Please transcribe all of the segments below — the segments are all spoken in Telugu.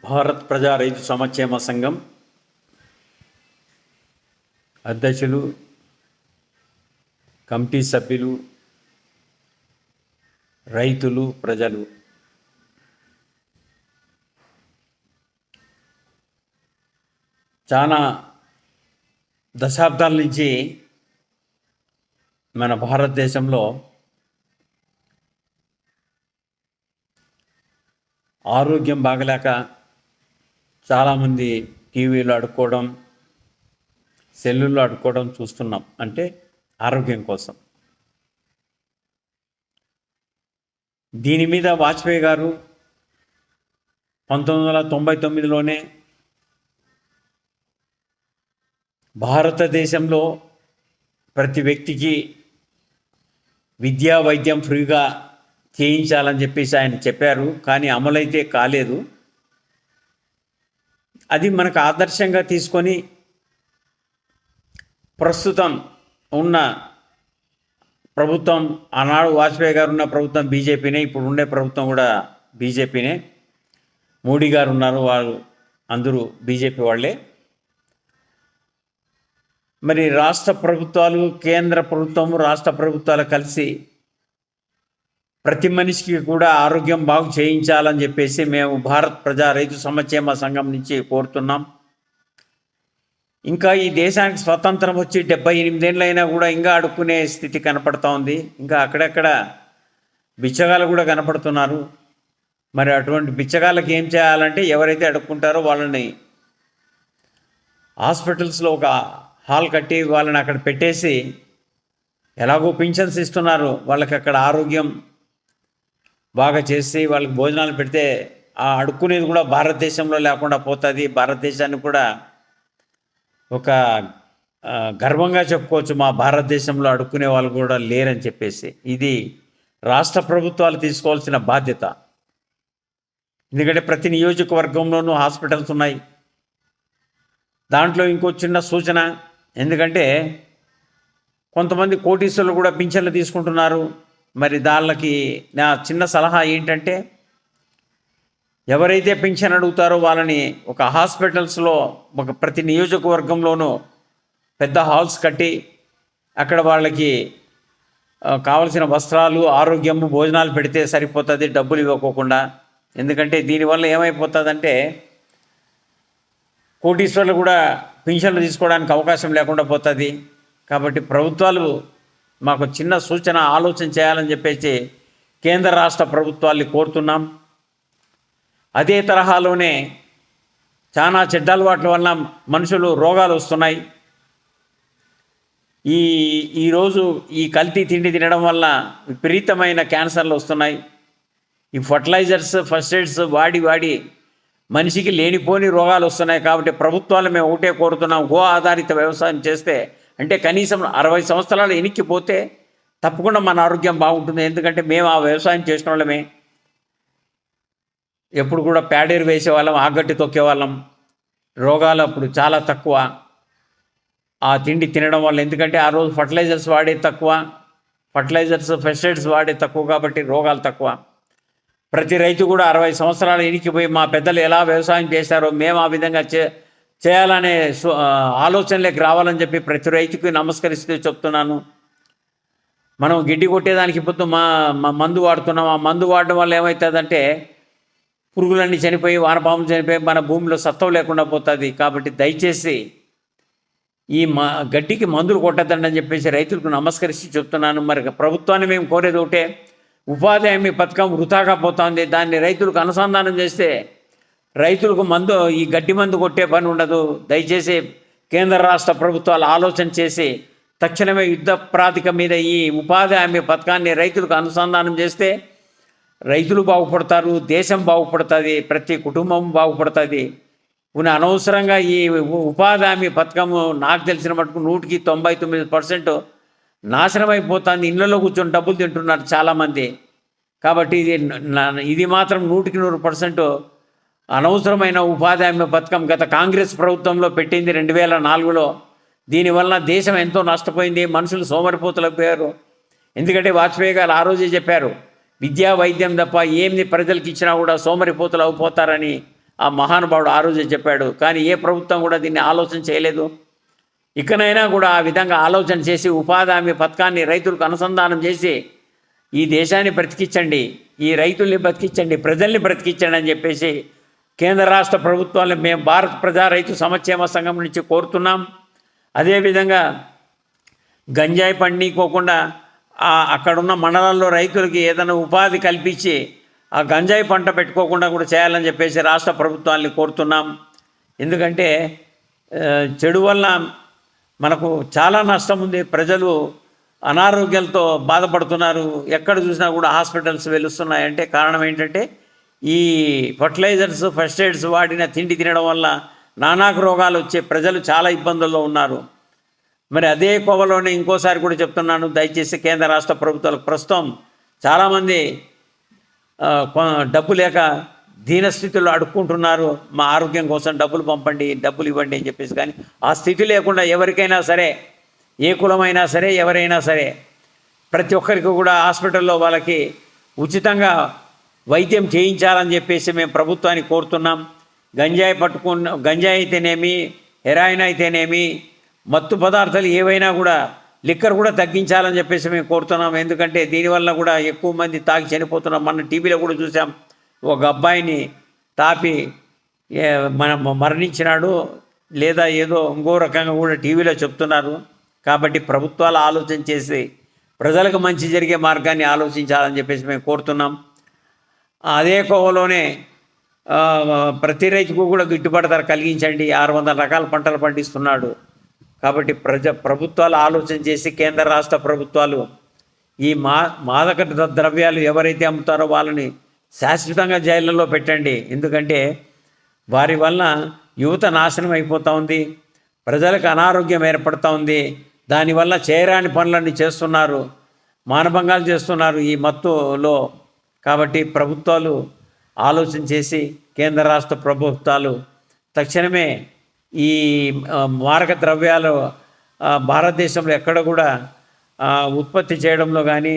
భారత్ ప్రజా రైతు సంక్షేమ సంఘం అధ్యక్షులు, కమిటీ సభ్యులు, రైతులు, ప్రజలు చాలా దశాబ్దాల నుంచి మన భారతదేశంలో ఆరోగ్యం బాగలేక చాలామంది టీవీలో అడుక్కోవడం, సెల్లుల్లో అడుక్కోవడం చూస్తున్నాం. అంటే ఆరోగ్యం కోసం. దీని మీద వాజ్పేయి గారు 1999లోనే భారతదేశంలో ప్రతి వ్యక్తికి విద్యా వైద్యం ఫ్రీగా చేయించాలని చెప్పేసి ఆయన చెప్పారు. కానీ అమలైతే కాలేదు. అది మనకు ఆదర్శంగా తీసుకొని ప్రస్తుతం ఉన్న ప్రభుత్వం, ఆనాడు వాజ్పేయి గారు ఉన్న ప్రభుత్వం బీజేపీనే, ఇప్పుడు ఉండే ప్రభుత్వం కూడా బీజేపీనే. మోడీ గారు ఉన్నారు, వాళ్ళు అందరూ బీజేపీ వాళ్ళే. మరి రాష్ట్ర ప్రభుత్వాలు, కేంద్ర ప్రభుత్వము, రాష్ట్ర ప్రభుత్వాలు కలిసి ప్రతి మనిషికి కూడా ఆరోగ్యం బాగు చేయించాలని చెప్పేసి మేము భారత్ ప్రజా రైతు సంక్షేమ సంఘం నుంచి కోరుతున్నాం. ఇంకా ఈ దేశానికి స్వతంత్రం వచ్చి 78 ఏళ్ళైనా కూడా ఇంకా అడుక్కునే స్థితి కనపడుతూ ఉంది. ఇంకా అక్కడక్కడ బిచ్చగాళ్ళు కూడా కనపడుతున్నారు. మరి అటువంటి బిచ్చగాళ్ళకి ఏం చేయాలంటే, ఎవరైతే అడుక్కుంటారో వాళ్ళని హాస్పిటల్స్లో ఒక హాల్ కట్టి వాళ్ళని అక్కడ పెట్టేసి, ఎలాగో పింఛన్స్ ఇస్తున్నారు, వాళ్ళకి అక్కడ ఆరోగ్యం బాగా చేసి వాళ్ళకి భోజనాలు పెడితే ఆ అడుక్కునేది కూడా భారతదేశంలో లేకుండా పోతుంది. భారతదేశాన్ని కూడా ఒక గర్వంగా చెప్పుకోవచ్చు, మా భారతదేశంలో అడుక్కునే వాళ్ళు కూడా లేరని చెప్పేసి. ఇది రాష్ట్ర ప్రభుత్వాలు తీసుకోవాల్సిన బాధ్యత. ఎందుకంటే ప్రతి నియోజకవర్గంలోనూ హాస్పిటల్స్ ఉన్నాయి. దాంట్లో ఇంకో చిన్న సూచన, ఎందుకంటే కొంతమంది కోటీశ్వరులు కూడా పింఛన్లు తీసుకుంటున్నారు. మరి దానికి నా చిన్న సలహా ఏంటంటే, ఎవరైతే పింఛన్ అడుగుతారో వాళ్ళని ఒక హాస్పిటల్స్లో, ఒక ప్రతి నియోజకవర్గంలోనూ పెద్ద హాల్స్ కట్టి అక్కడ వాళ్ళకి కావలసిన వస్త్రాలు, ఆరోగ్యము, భోజనాలు పెడితే సరిపోతుంది, డబ్బులు ఇవ్వకోకుండా. ఎందుకంటే దీనివల్ల ఏమైపోతుందంటే, కోటీశ్వరులు కూడా పింఛన్లు తీసుకోవడానికి అవకాశం లేకుండా పోతుంది. కాబట్టి ప్రభుత్వాలు మాకు చిన్న సూచన, ఆలోచన చేయాలని చెప్పేసి కేంద్ర రాష్ట్ర ప్రభుత్వాల్ని కోరుతున్నాం. అదే తరహాలోనే చాలా చెడ్డ అలవాట్ల వల్ల మనుషులు రోగాలు వస్తున్నాయి. ఈరోజు ఈ కల్తీ తిండి తినడం వల్ల విపరీతమైన క్యాన్సర్లు వస్తున్నాయి. ఈ ఫర్టిలైజర్స్, ఫస్ట్ ఎయిడ్స్ వాడి మనిషికి లేనిపోని రోగాలు వస్తున్నాయి. కాబట్టి ప్రభుత్వాలు మేము ఒకటే కోరుతున్నాం, గో ఆధారిత వ్యవసాయం చేస్తే, అంటే కనీసం 60 సంవత్సరాలు ఎనిక్కిపోతే తప్పకుండా మన ఆరోగ్యం బాగుంటుంది. ఎందుకంటే మేము ఆ వ్యవసాయం చేసిన వాళ్ళమే. ఎప్పుడు కూడా పేడేరు వేసేవాళ్ళం, ఆగట్టి తొక్కేవాళ్ళం. రోగాలు అప్పుడు చాలా తక్కువ ఆ తిండి తినడం వల్ల. ఎందుకంటే ఆ రోజు ఫర్టిలైజర్స్ వాడే తక్కువ, ఫర్టిలైజర్స్, పెస్టిసైడ్స్ వాడే తక్కువ, కాబట్టి రోగాలు తక్కువ. ప్రతి రైతు కూడా 60 సంవత్సరాలు ఎనికిపోయి మా పెద్దలు ఎలా వ్యవసాయం చేశారో మేము ఆ విధంగా చేయాలనే ఆలోచనలోకి రావాలని చెప్పి ప్రతి రైతుకి నమస్కరిస్తూ చెప్తున్నాను. మనం గిడ్డి కొట్టేదానికి ఇప్పుడు మా మందు వాడుతున్నాం. ఆ మందు వాడడం వల్ల ఏమవుతుందంటే, పురుగులన్నీ చనిపోయి, వానపాములు చనిపోయి మన భూమిలో సత్వం లేకుండా పోతుంది. కాబట్టి దయచేసి ఈ గడ్డికి మందులు కొట్టద్దండి అని చెప్పేసి రైతులకు నమస్కరిస్తూ చెప్తున్నాను. మరి ప్రభుత్వాన్ని మేము కోరేది ఒకటే, ఉపాధి హామీ పథకం వృధాగా పోతుంది. దాన్ని రైతులకు అనుసంధానం చేస్తే రైతులకు ఈ గడ్డి మందు కొట్టే పని ఉండదు. దయచేసి కేంద్ర రాష్ట్ర ప్రభుత్వాలు ఆలోచన చేసి తక్షణమే యుద్ధ ప్రాతిక మీద ఈ ఉపాధి హామీ పథకాన్ని రైతులకు అనుసంధానం చేస్తే రైతులు బాగుపడతారు, దేశం బాగుపడుతుంది, ప్రతి కుటుంబం బాగుపడుతుంది. అనవసరంగా ఈ ఉపాధి హామీ పథకము నాకు తెలిసిన మటుకు 99% నాశనం అయిపోతుంది. ఇళ్లలో కూర్చొని డబ్బులు తింటున్నారు చాలామంది. కాబట్టి ఇది మాత్రం 100% అనవసరమైన ఉపాధి హామీ పథకం గత కాంగ్రెస్ ప్రభుత్వంలో పెట్టింది 2004లో. దీనివల్ల దేశం ఎంతో నష్టపోయింది, మనుషులు సోమరిపోతులైపోయారు. ఎందుకంటే వాజ్పేయి గారు ఆ రోజే చెప్పారు, విద్యా వైద్యం తప్ప ఏమి ప్రజలకు ఇచ్చినా కూడా సోమరిపోతులు అయిపోతారని ఆ మహానుభావుడు ఆ రోజే చెప్పాడు. కానీ ఏ ప్రభుత్వం కూడా దీన్ని ఆలోచన చేయలేదు. ఇకనైనా కూడా ఆ విధంగా ఆలోచన చేసి ఉపాధి హామీ పథకాన్ని రైతులకు అనుసంధానం చేసి ఈ దేశాన్ని బ్రతికించండి, ఈ రైతుల్ని బ్రతికించండి, ప్రజల్ని బ్రతికించండి అని చెప్పేసి కేంద్ర రాష్ట్ర ప్రభుత్వాలు మేము భారత ప్రజా రైతు సంక్షేమ సంఘం నుంచి కోరుతున్నాం. అదేవిధంగా గంజాయి పండించుకోకుండా అక్కడున్న మండలాల్లో రైతులకి ఏదైనా ఉపాధి కల్పించి ఆ గంజాయి పంట పెట్టుకోకుండా కూడా చేయాలని చెప్పేసి రాష్ట్ర ప్రభుత్వాన్ని కోరుతున్నాం. ఎందుకంటే చెడు వల్ల మనకు చాలా నష్టం ఉంది. ప్రజలు అనారోగ్యాలతో బాధపడుతున్నారు. ఎక్కడ చూసినా కూడా హాస్పిటల్స్ వెలుస్తున్నాయంటే కారణం ఏంటంటే ఈ ఫర్టిలైజర్స్, ఫస్ట్ ఎయిడ్స్ వాడిన తిండి తినడం వల్ల నానాక రోగాలు వచ్చే ప్రజలు చాలా ఇబ్బందుల్లో ఉన్నారు. మరి అదే కోవలోనే ఇంకోసారి కూడా చెప్తున్నాను, దయచేసి కేంద్ర రాష్ట్ర ప్రభుత్వాలకు ప్రస్తుతం చాలామంది డబ్బు లేక దీనస్థితిలో అడుక్కుంటున్నారు. మా ఆరోగ్యం కోసం డబ్బులు పంపండి, డబ్బులు ఇవ్వండి అని చెప్పేసి. కానీ ఆ స్థితి లేకుండా ఎవరికైనా సరే, ఏ కులమైనా సరే, ఎవరైనా సరే ప్రతి ఒక్కరికి కూడా హాస్పిటల్లో వాళ్ళకి ఉచితంగా వైద్యం చేయించాలని చెప్పేసి మేము ప్రభుత్వాన్ని కోరుతున్నాం. గంజాయి అయితేనేమి, హెరాయిన్ అయితేనేమి, మత్తు పదార్థాలు ఏవైనా కూడా, లిక్కర్ కూడా తగ్గించాలని చెప్పేసి మేము కోరుతున్నాం. ఎందుకంటే దీనివల్ల కూడా ఎక్కువ మంది తాగి చనిపోతున్నాం. మన టీవీలో కూడా చూసాం, ఒక అబ్బాయిని తాపి మరణించినాడు, లేదా ఏదో ఇంకో రకంగా కూడా టీవీలో చెప్తున్నారు. కాబట్టి ప్రభుత్వాలు ఆలోచన చేసి ప్రజలకు మంచి జరిగే మార్గాన్ని ఆలోచించాలని చెప్పేసి మేము కోరుతున్నాం. అదే కోవలోనే ప్రతి రైతుకు కూడా గిట్టుబాటు ధర కలిగించండి. 600 రకాల పంటలు పండిస్తున్నాడు. కాబట్టి ప్రభుత్వాలు ఆలోచన చేసి కేంద్ర రాష్ట్ర ప్రభుత్వాలు ఈ మాదక ద్రవ్యాలు ఎవరైతే అమ్ముతారో వాళ్ళని శాశ్వతంగా జైళ్ళలో పెట్టండి. ఎందుకంటే వారి వల్ల యువత నాశనం అయిపోతూ ఉంది, ప్రజలకు అనారోగ్యం ఏర్పడుతూ ఉంది. దానివల్ల చేయరాని పనులన్నీ చేస్తున్నారు, మానభంగాలు చేస్తున్నారు ఈ మత్తులో. కాబట్టి ప్రభుత్వాలు ఆలోచన చేసి కేంద్ర రాష్ట్ర ప్రభుత్వాలు తక్షణమే ఈ మారక ద్రవ్యాలు భారతదేశంలో ఎక్కడ కూడా ఉత్పత్తి చేయడంలో కానీ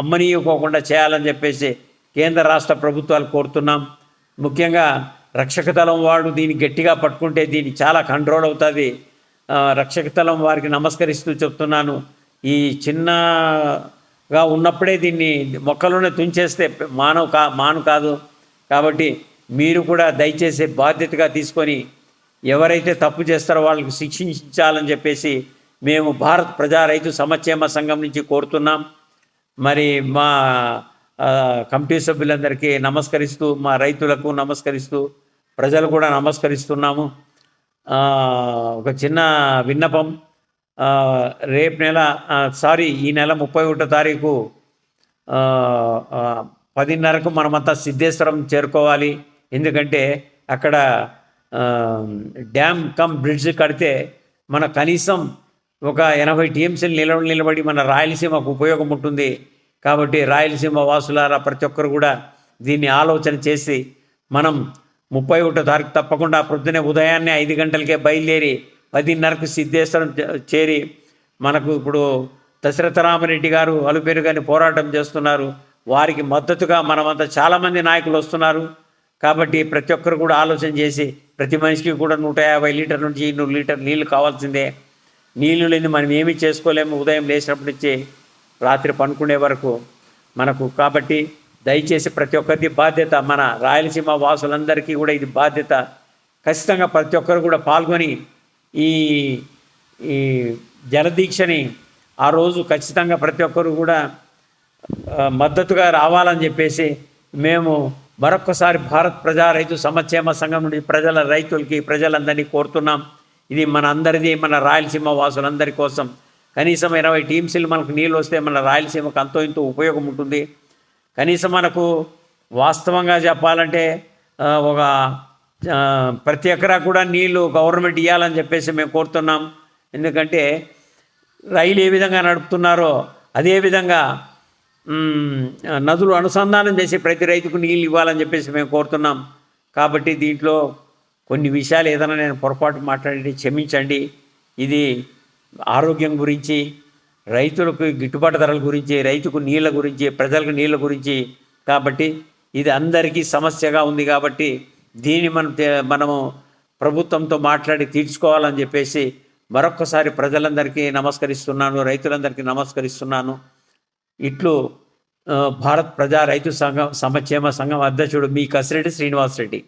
అమ్మనీయకోకుండా చేయాలని చెప్పేసి కేంద్ర రాష్ట్ర ప్రభుత్వాలు కోరుతున్నాం. ముఖ్యంగా రక్షక దళం వాడు దీన్ని గట్టిగా పట్టుకుంటే దీన్ని చాలా కంట్రోల్ అవుతుంది. రక్షక దళం వారికి నమస్కరిస్తూ చెప్తున్నాను, ఈ చిన్నగా ఉన్నప్పుడే దీన్ని మొక్కలోనే తుంచేస్తే మాను కాదు. కాబట్టి మీరు కూడా దయచేసి బాధ్యతగా తీసుకొని ఎవరైతే తప్పు చేస్తారో వాళ్ళకి శిక్షించాలని చెప్పేసి మేము భారత ప్రజా రైతు సంక్షేమ సంఘం నుంచి కోరుతున్నాం. మరి మా కమిటీ సభ్యులందరికీ నమస్కరిస్తూ, మా రైతులకు నమస్కరిస్తూ, ప్రజలు కూడా నమస్కరిస్తున్నాము. ఒక చిన్న విన్నపం, ఈ నెల 31వ తారీఖు 10:30కు మనమంతా సిద్ధేశ్వరం చేరుకోవాలి. ఎందుకంటే అక్కడ డ్యామ్ బ్రిడ్జ్ కడితే మన కనీసం ఒక 80 టీఎంసీలు నిలబడి మన రాయలసీమకు ఉపయోగం ఉంటుంది. కాబట్టి రాయలసీమ వాసులారా ప్రతి ఒక్కరు కూడా దీన్ని ఆలోచన చేసి మనం 31వ తారీఖు తప్పకుండా పొద్దునే ఉదయాన్నే 5 గంటలకే బయలుదేరి 10:30కు సిద్ధేశ్వరం చేరి, మనకు ఇప్పుడు దశరథరామరెడ్డి గారు అలుపెరుగని పోరాటం చేస్తున్నారు, వారికి మద్దతుగా మనమంతా చాలామంది నాయకులు వస్తున్నారు. కాబట్టి ప్రతి ఒక్కరు కూడా ఆలోచన చేసి ప్రతి మనిషికి కూడా 150 లీటర్ నుంచి 200 లీటర్ నీళ్లు కావాల్సిందే. నీళ్లు లేని మనం ఏమీ చేసుకోలేము ఉదయం లేచినప్పటి నుంచి రాత్రి పనుకునే వరకు మనకు. కాబట్టి దయచేసి ప్రతి ఒక్కరిది బాధ్యత, మన రాయలసీమ వాసులందరికీ కూడా ఇది బాధ్యత. ఖచ్చితంగా ప్రతి ఒక్కరు కూడా పాల్గొని ఈ జలదీక్షని ఆ రోజు ఖచ్చితంగా ప్రతి ఒక్కరు కూడా మద్దతుగా రావాలని చెప్పేసి మేము మరొక్కసారి భారత్ ప్రజా రైతు సంక్షేమ సంఘం నుండి ప్రజలందరినీ కోరుతున్నాం. ఇది మన అందరిది, మన రాయలసీమ వాసులందరి కోసం. కనీసం 20 టీమ్స్లు మనకు నీళ్ళు వస్తే మన రాయలసీమకు అంతో ఇంతో ఉపయోగం ఉంటుంది. కనీసం మనకు వాస్తవంగా చెప్పాలంటే ఒక ప్రతి ఎకరా కూడా నీళ్లు గవర్నమెంట్ ఇవ్వాలని చెప్పేసి మేము కోరుతున్నాం. ఎందుకంటే రైలు ఏ విధంగా నడుపుతున్నారో అదేవిధంగా నదులు అనుసంధానం చేసి ప్రతి రైతుకు నీళ్ళు ఇవ్వాలని చెప్పేసి మేము కోరుతున్నాం. కాబట్టి దీంట్లో కొన్ని విషయాలు ఏదైనా నేను పొరపాటు మాట్లాడి క్షమించండి. ఇది ఆరోగ్యం గురించి, రైతులకు గిట్టుబాటు ధరల గురించి, రైతుకు నీళ్ళ గురించి, ప్రజలకు నీళ్ళ గురించి. కాబట్టి ఇది అందరికీ సమస్యగా ఉంది. కాబట్టి దీన్ని మనము ప్రభుత్వంతో మాట్లాడి తీర్చుకోవాలని చెప్పేసి మరొక్కసారి ప్రజలందరికీ నమస్కరిస్తున్నాను, రైతులందరికీ నమస్కరిస్తున్నాను. ఇట్లు భారత్ ప్రజా రైతు సంఘం సంక్షేమ సంఘం అధ్యక్షుడు మీ కసిరెడ్డి శ్రీనివాసరెడ్డి.